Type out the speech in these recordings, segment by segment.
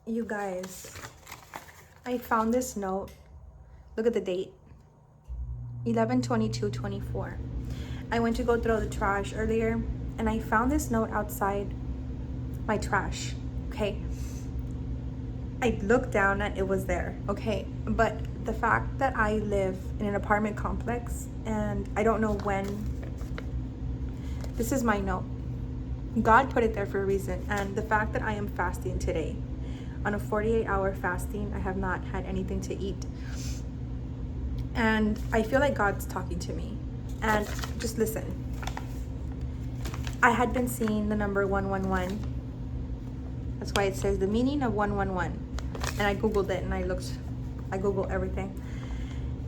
You guys, I found this note. Look at the date. 11/22/24. I went to go throw the trash earlier and I found this note outside my trash. Okay. I looked down and it was there. Okay. But the fact that I live in an apartment complex and I don't know when, this is my note. God put it there for a reason. And the fact that I am fasting today, on a 48-hour fasting, I have not had anything to eat. And I feel like God's talking to me. And just listen. I had been seeing the number 111. That's why it says the meaning of 111. And I Googled it and I Googled everything.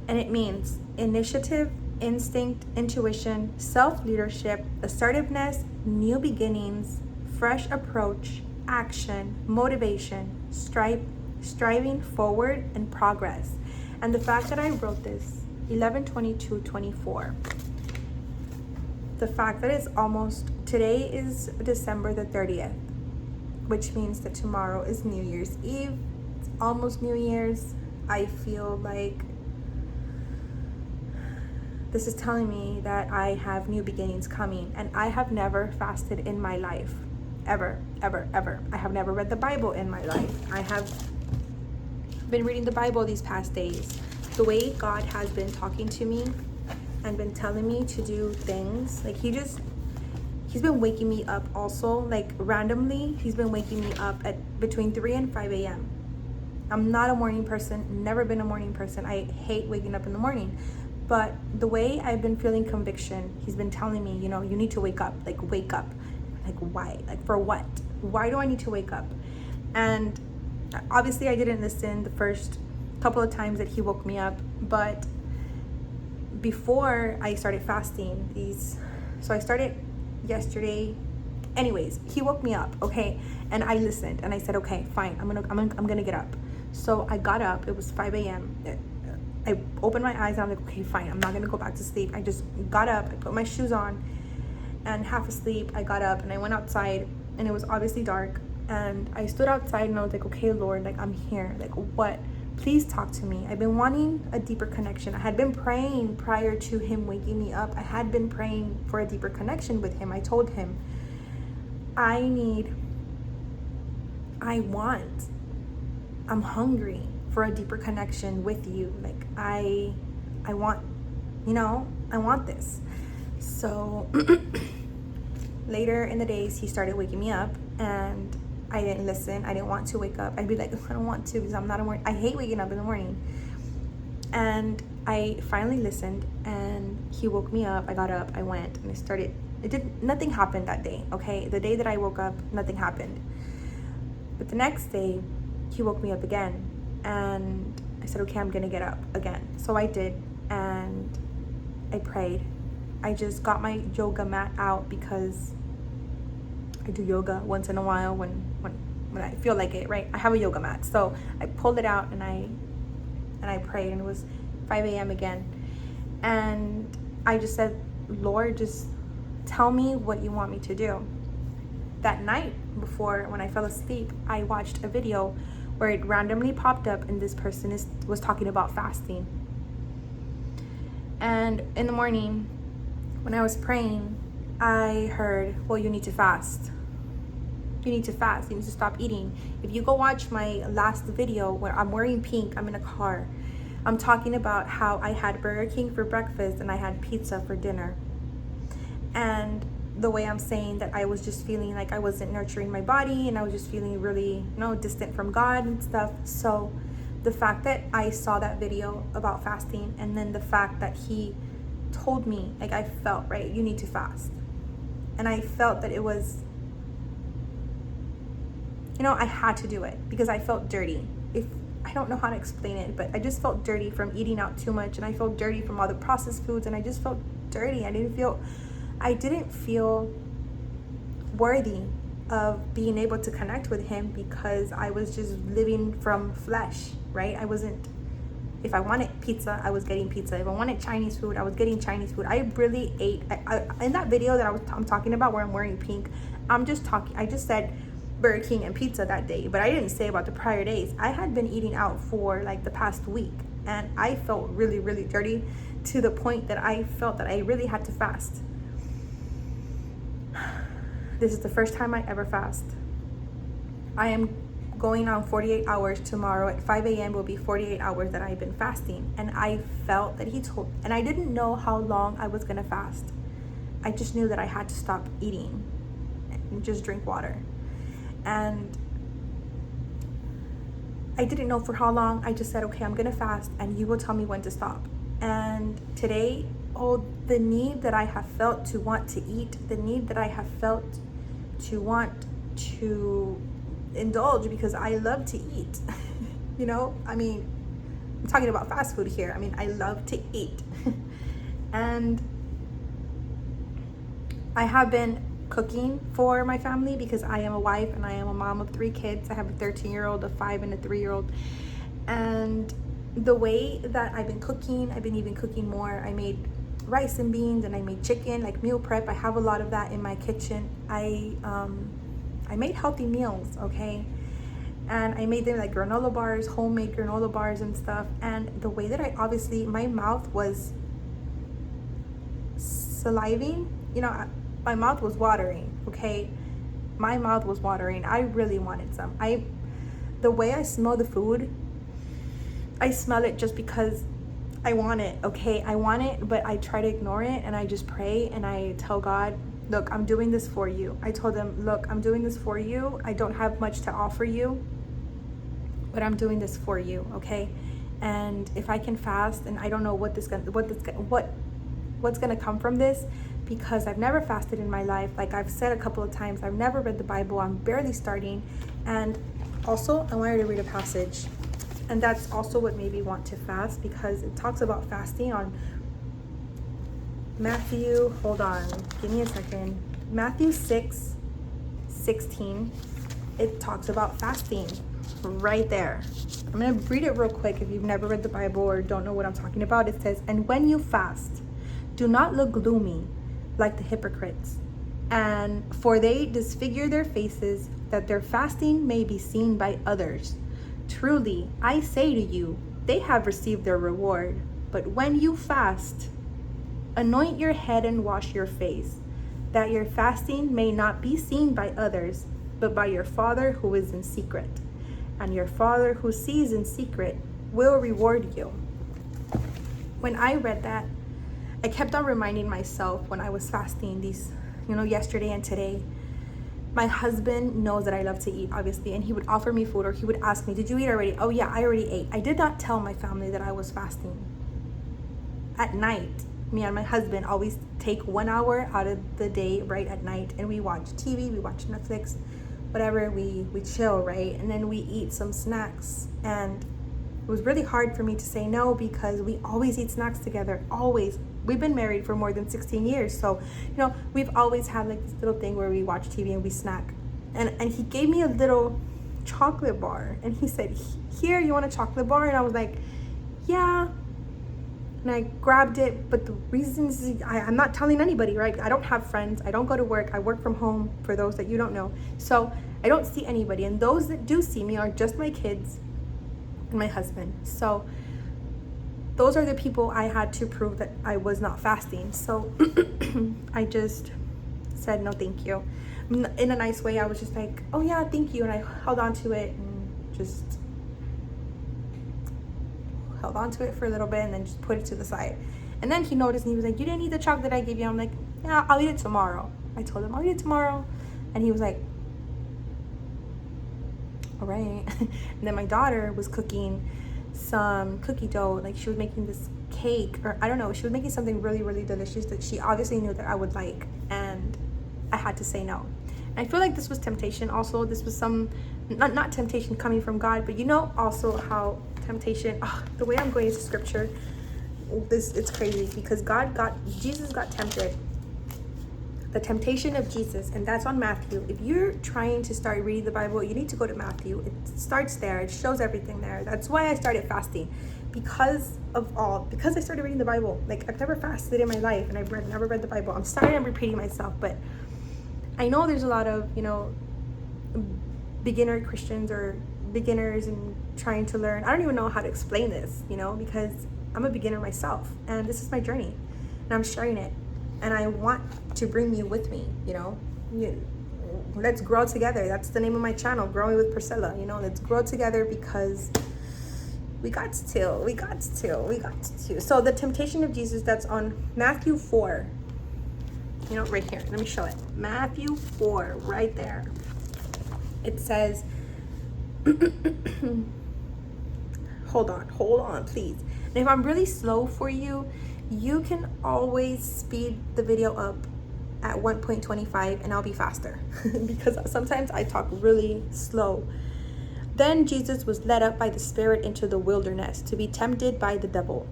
And it means initiative, instinct, intuition, self-leadership, assertiveness, new beginnings, fresh approach, action, motivation, striving forward, and progress. And the fact that I wrote this 11/22/24, the fact that it's almost, today is December the 30th, which means that tomorrow is New Year's Eve. It's almost New Year's. I feel like this is telling me that I have new beginnings coming, and I have never fasted in my life. Ever. I have never read the Bible in my life. I have been reading the Bible these past days. The way God has been talking to me and been telling me to do things, like he's been waking me up also, like randomly. He's been waking me up at between 3 and 5 a.m. I'm not a morning person, never been a morning person. I hate waking up in the morning. But the way I've been feeling conviction, he's been telling me, you need to wake up, like wake up. Like why? Like for what? Why do I need to wake up? And obviously I didn't listen the first couple of times that he woke me up, but before I started fasting, so I started yesterday. Anyways, he woke me up, okay? And I listened and I said, okay, fine, I'm gonna get up. So I got up. It was 5 a.m. I opened my eyes and I'm like, okay, fine, I'm not gonna go back to sleep. I just got up, I put my shoes on, and half asleep, I got up and I went outside, and it was obviously dark. And I stood outside and I was like, okay, Lord, like I'm here. Like what? Please talk to me. I've been wanting a deeper connection. I had been praying prior to him waking me up. I had been praying for a deeper connection with him. I told him, I'm hungry for a deeper connection with you. Like I want this. So later in the days, he started waking me up and I didn't listen. I didn't want to wake up. I'd be like, I don't want to because I'm not a morning. I hate waking up in the morning. And I finally listened and he woke me up. I got up, I went and nothing happened that day, okay? The day that I woke up, nothing happened. But the next day, he woke me up again and I said, okay, I'm gonna get up again. So I did, and I prayed. I just got my yoga mat out because I do yoga once in a while when I feel like it, right? I have a yoga mat. So I pulled it out and I prayed, and it was 5 a.m. again. And I just said, Lord, just tell me what you want me to do. That night before, when I fell asleep, I watched a video where it randomly popped up and this person was talking about fasting. And in the morning, when I was praying, I heard, well, you need to fast. You need to fast. You need to stop eating. If you go watch my last video where I'm wearing pink, I'm in a car, I'm talking about how I had Burger King for breakfast and I had pizza for dinner. And the way I'm saying that I was just feeling like I wasn't nurturing my body and I was just feeling really, distant from God and stuff. So the fact that I saw that video about fasting, and then the fact that he told me, like I felt, right, you need to fast. And I felt that it was, I had to do it because I felt dirty. I don't know how to explain it, but I just felt dirty from eating out too much, and I felt dirty from all the processed foods, and I just felt dirty. I didn't feel worthy of being able to connect with him because I was just living from flesh, right? If I wanted pizza, I was getting pizza. If I wanted Chinese food, I was getting Chinese food. I really ate. In that video that I'm talking about where I'm wearing pink, I just said, Burger King and pizza that day, but I didn't say about the prior days. I had been eating out for like the past week, and I felt really, really dirty to the point that I felt that I really had to fast. This is the first time I ever fast. I am going on 48 hours tomorrow. At 5 a.m. will be 48 hours that I've been fasting. And I felt that he told, and I didn't know how long I was gonna fast. I just knew that I had to stop eating and just drink water. And I didn't know for how long. I just said, okay, I'm gonna fast and you will tell me when to stop. And today, the need that I have felt to want to eat, the need that I have felt to want to indulge, because I love to eat. You know, I mean, I'm talking about fast food here. I mean, I love to eat. And I have been cooking for my family because I am a wife and I am a mom of 3 kids. I have a 13-year-old, a 5, and a 3-year-old. And the way that I've been cooking, I've been even cooking more. I made rice and beans, and I made chicken, like meal prep. I have a lot of that in my kitchen. I made healthy meals, okay? And I made them like granola bars, homemade granola bars and stuff. And the way that my mouth was saliving, you know, my mouth was watering, okay? My mouth was watering. I really wanted some. The way I smell the food, I smell it just because I want it, okay? I want it, but I try to ignore it, and I just pray and I tell God, look, I'm doing this for you. I told him, look, I'm doing this for you. I don't have much to offer you, but I'm doing this for you, okay? And if I can fast, and I don't know what's gonna come from this, because I've never fasted in my life. Like I've said a couple of times, I've never read the Bible. I'm barely starting. And also, I wanted to read a passage, and that's also what made me want to fast, because it talks about fasting on Matthew, hold on, give me a second. Matthew 6:16, it talks about fasting right there. I'm gonna read it real quick if you've never read the Bible or don't know what I'm talking about. It says, and when you fast, do not look gloomy like the hypocrites, and for they disfigure their faces, that their fasting may be seen by others. Truly, I say to you, they have received their reward. But when you fast, anoint your head and wash your face, that your fasting may not be seen by others, but by your Father who is in secret. And your Father who sees in secret will reward you. When I read that, I kept on reminding myself when I was fasting yesterday and today. My husband knows that I love to eat, obviously, and he would offer me food, or he would ask me, did you eat already? Oh yeah, I already ate. I did not tell my family that I was fasting. At night, me and my husband always take 1 hour out of the day right at night, and we watch TV, we watch Netflix, whatever, we chill, right? And then we eat some snacks. And it was really hard for me to say no, because we always eat snacks together, always. We've been married for more than 16 years, so we've always had like this little thing where we watch TV and we snack. And he gave me a little chocolate bar, and he said, here, you want a chocolate bar? And I was like, yeah. And I grabbed it, but the reasons, I'm not telling anybody, right? I don't have friends, I don't go to work, I work from home, for those that you don't know. So I don't see anybody, and those that do see me are just my kids and my husband. So those are the people I had to prove that I was not fasting. So I just said, no, thank you. In a nice way, I was just like, oh yeah, thank you. And I held on to it and just held on to it for a little bit, and then just put it to the side. And then he noticed, and he was like, you didn't eat the chocolate I gave you. I'm like, yeah, I'll eat it tomorrow. I told him I'll eat it tomorrow. And he was like, all right. And then my daughter was cooking some cookie dough, like she was making this cake, or I don't know, she was making something really, really delicious that she obviously knew that I would like, and I had to say no. And I feel like this was temptation also. This was some, not temptation coming from God, but also how temptation, the way I'm going into scripture, it's crazy, because Jesus got tempted. The temptation of Jesus, and that's on Matthew. If you're trying to start reading the Bible, you need to go to Matthew. It starts there. It shows everything there. That's why I started fasting, because I started reading the Bible. Like, I've never fasted in my life, and I've never read the Bible. I'm sorry I'm repeating myself, but I know there's a lot of beginner Christians or beginners and trying to learn. I don't even know how to explain this, because I'm a beginner myself, and this is my journey, and I'm sharing it, and I want to bring you with me. Let's grow together. That's the name of my channel, Growing with Priscilla. Let's grow together, because we got to. So the temptation of Jesus, that's on Matthew 4. Right here. Let me show it. Matthew 4, right there. It says, hold on, please. And if I'm really slow for you, you can always speed the video up at 1.25 and I'll be faster because sometimes I talk really slow. Then Jesus was led up by the Spirit into the wilderness to be tempted by the devil.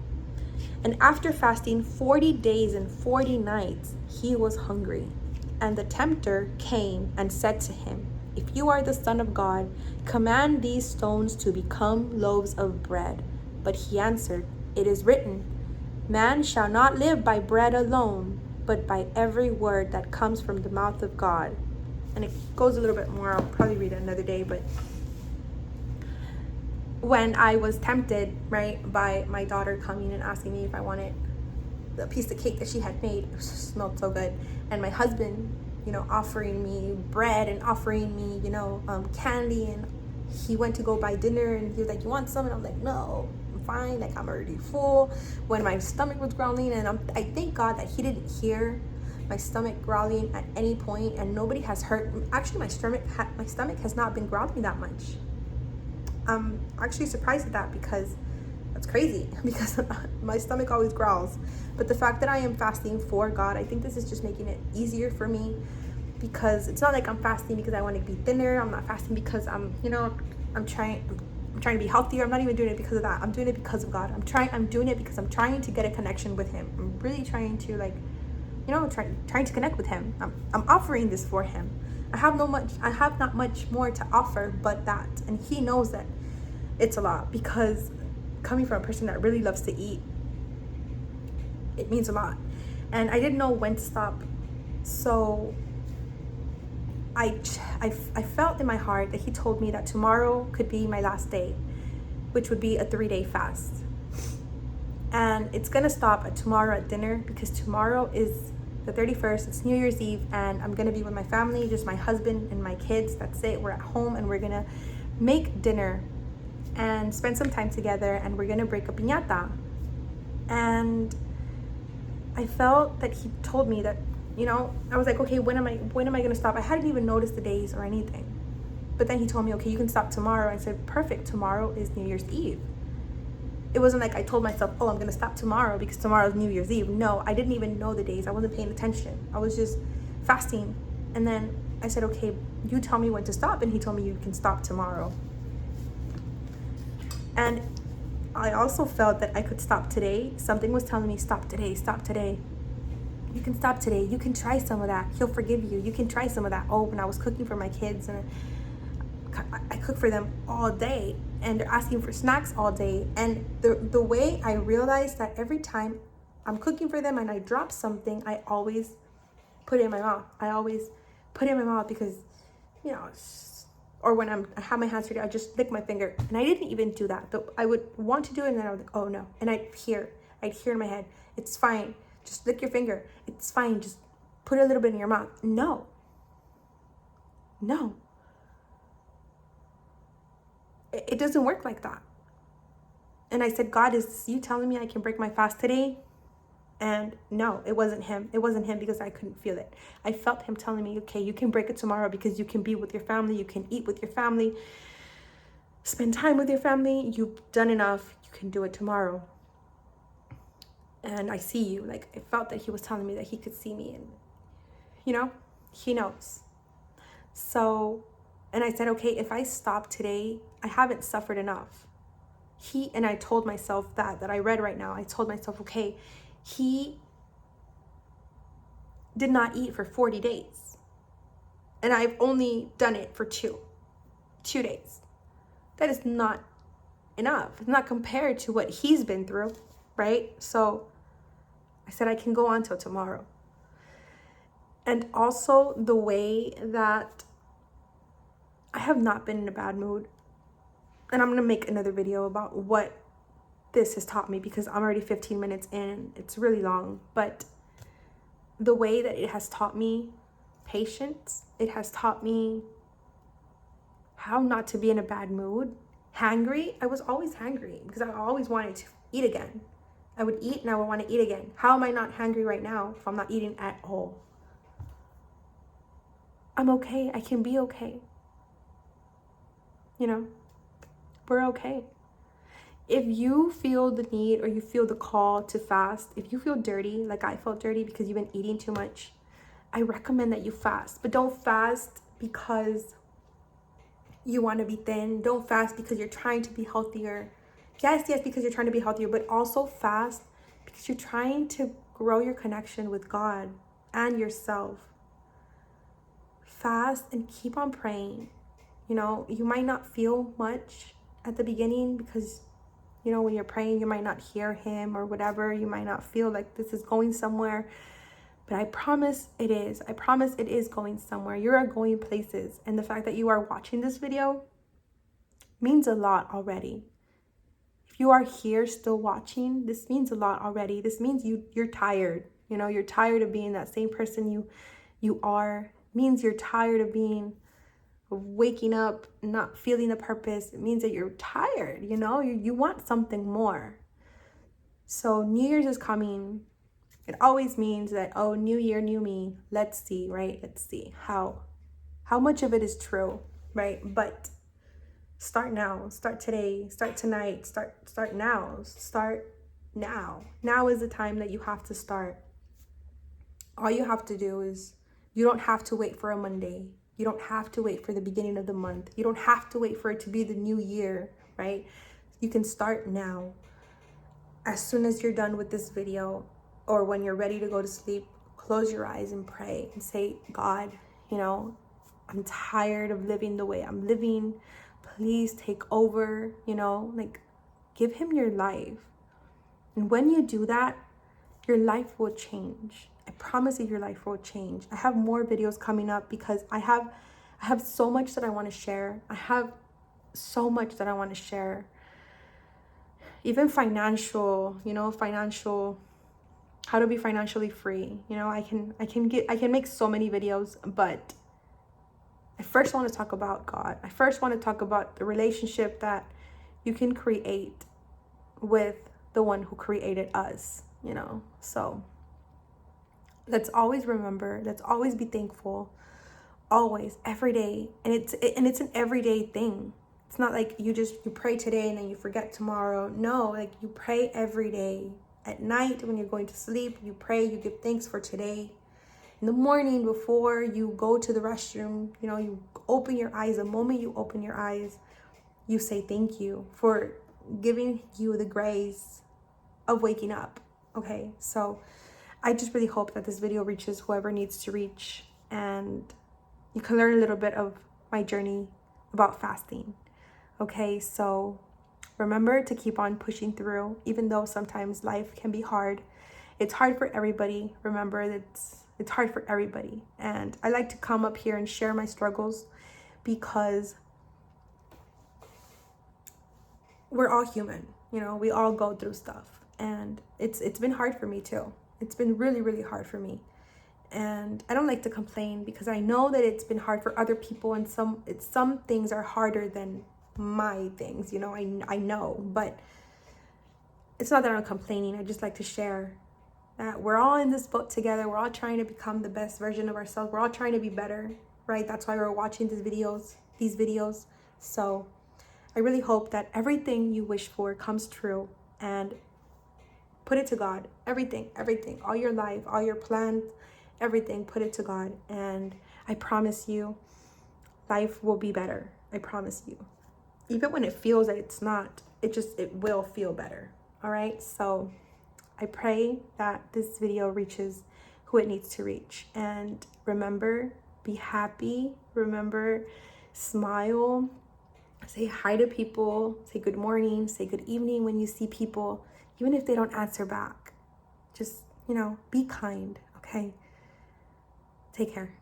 And after fasting 40 days and 40 nights, he was hungry. And the tempter came and said to him, "If you are the Son of God, command these stones to become loaves of bread." But he answered, "It is written, man shall not live by bread alone, but by every word that comes from the mouth of God." And it goes a little bit more. I'll probably read it another day, but when I was tempted, right, by my daughter coming and asking me if I wanted the piece of cake that she had made, it smelled so good, and my husband, offering me bread and offering me, candy, and he went to go buy dinner, and he was like, "You want some?" And I'm like, "No, I'm fine. Like, I'm already full." When my stomach was growling, and I thank God that he didn't hear my stomach growling at any point, and nobody has heard. Actually, my stomach has not been growling that much. I'm actually surprised at that, because that's crazy, because my stomach always growls. But the fact that I am fasting for God, I think this is just making it easier for me, because it's not like I'm fasting because I want to be thinner. I'm not fasting because I'm trying to be healthier. I'm not even doing it because of that. I'm doing it because of God. I'm doing it because I'm trying to get a connection with him. I'm really trying to trying to connect with him. I'm offering this for him. I have not much more to offer but that, and he knows that it's a lot, because coming from a person that really loves to eat, it means a lot. And I didn't know when to stop, so I felt in my heart that he told me that tomorrow could be my last day, which would be a 3-day fast, and it's gonna stop at tomorrow at dinner, because tomorrow is the 31st, it's New Year's Eve, and I'm gonna be with my family, just my husband and my kids. That's it. We're at home, and we're gonna make dinner and spend some time together, and we're gonna break a piñata. And I felt that he told me that, I was like, okay, when am I gonna stop? I hadn't even noticed the days or anything. But then he told me, okay, you can stop tomorrow. I said, perfect, tomorrow is New Year's Eve. It wasn't like I told myself, oh, I'm gonna stop tomorrow because tomorrow's New Year's Eve. No, I didn't even know the days. I wasn't paying attention. I was just fasting. And then I said, okay, you tell me when to stop. And he told me, you can stop tomorrow. And I also felt that I could stop today. Something was telling me, stop today, stop today. You can stop today. You can try some of that. He'll forgive you. You can try some of that. Oh, when I was cooking for my kids, and I cook for them all day, and they're asking for snacks all day. And the way I realized that every time I'm cooking for them and I drop something, I always put it in my mouth. I always put it in my mouth because, or when I have my hands ready, I just lick my finger. And I didn't even do that. But I would want to do it, and then I was like, oh no. And I'd hear in my head, it's fine. Just lick your finger. It's fine. Just put a little bit in your mouth. No. It doesn't work like that. And I said, God, is you telling me I can break my fast today? And no, it wasn't him. It wasn't him, because I couldn't feel it. I felt him telling me, okay, you can break it tomorrow because you can be with your family. You can eat with your family. Spend time with your family. You've done enough. You can do it tomorrow. And I see you. Like, I felt that he was telling me that he could see me, and he knows. So, and I said, okay, if I stop today, I haven't suffered enough. And I told myself that I read right now. I told myself, okay, he did not eat for 40 days. And I've only done it for two days. That is not enough. It's not compared to what he's been through, right? So I said, I can go on till tomorrow. And also the way that I have not been in a bad mood. And I'm going to make another video about what this has taught me, because I'm already 15 minutes in. It's really long. But the way that it has taught me patience, it has taught me how not to be in a bad mood. Hangry, I was always hangry because I always wanted to eat again. I would eat and I would want to eat again. How am I not hangry right now if I'm not eating at all? I'm okay. I can be okay. You know, we're okay. If you feel the need or you feel the call to fast, if you feel dirty, like I felt dirty because you've been eating too much, I recommend that you fast. But don't fast because you want to be thin. Don't fast because you're trying to be healthier. Yes, because you're trying to be healthier, but also fast because you're trying to grow your connection with God and yourself. Fast and keep on praying. You know, you might not feel much at the beginning because, you know, when you're praying, you might not hear him or whatever. You might not feel like this is going somewhere. But I promise it is. I promise it is going somewhere. You are going places. And the fact that you are watching this video means a lot already. If you are here still watching, this means a lot already. This means you're tired. You know, you're tired of being that same person you are. It means you're tired of waking up, not feeling a purpose. It means that you're tired, you know, you want something more. So New Year's is coming. It always means that, oh, new year, new me. Let's see, right? Let's see how much of it is true, right? But start now, start today, start tonight, start now, start now. Now is the time that you have to start. All you have to do is, you don't have to wait for a Monday. You don't have to wait for the beginning of the month. You don't have to wait for it to be the new year, right? You can start now. As soon as you're done with this video, or when you're ready to go to sleep, close your eyes and pray and say, God, you know, I'm tired of living the way I'm living. Please take over, you know, like give him your life. And when you do that, your life will change. I promise you, your life will change. I have more videos coming up because I have so much that I want to share. I have so much that I want to share. Even financial, you know, how to be financially free. You know, I can make so many videos, but I first want to talk about God. I first want to talk about the relationship that you can create with the one who created us, you know. So let's always remember, let's always be thankful, always, every day. And it's an everyday thing. It's not like you pray today and then you forget tomorrow. No, like you pray every day. At night when you're going to sleep, you pray, you give thanks for today. In the morning before you go to the restroom, you know, you open your eyes. The moment you open your eyes, you say thank you for giving you the grace of waking up. Okay, so I just really hope that this video reaches whoever needs to reach, and you can learn a little bit of my journey about fasting. Okay, so remember to keep on pushing through, even though sometimes life can be hard. It's hard for everybody. Remember that it's hard for everybody. And I like to come up here and share my struggles because we're all human. You know, we all go through stuff. And it's been hard for me too. It's been really, really hard for me. And I don't like to complain because I know that it's been hard for other people, and some things are harder than my things, you know. I know, but it's not that I'm complaining. I just like to share that we're all in this boat together. We're all trying to become the best version of ourselves. We're all trying to be better, right? That's why we're watching these videos. So I really hope that everything you wish for comes true, and put it to God. Everything, all your life, all your plans, everything, put it to God. And I promise you, life will be better. I promise you. Even when it feels that it's not, it will feel better. All right. So I pray that this video reaches who it needs to reach. And remember, be happy. Remember, smile. Say hi to people. Say good morning. Say good evening when you see people, even if they don't answer back. Just, you know, be kind. Okay. Take care.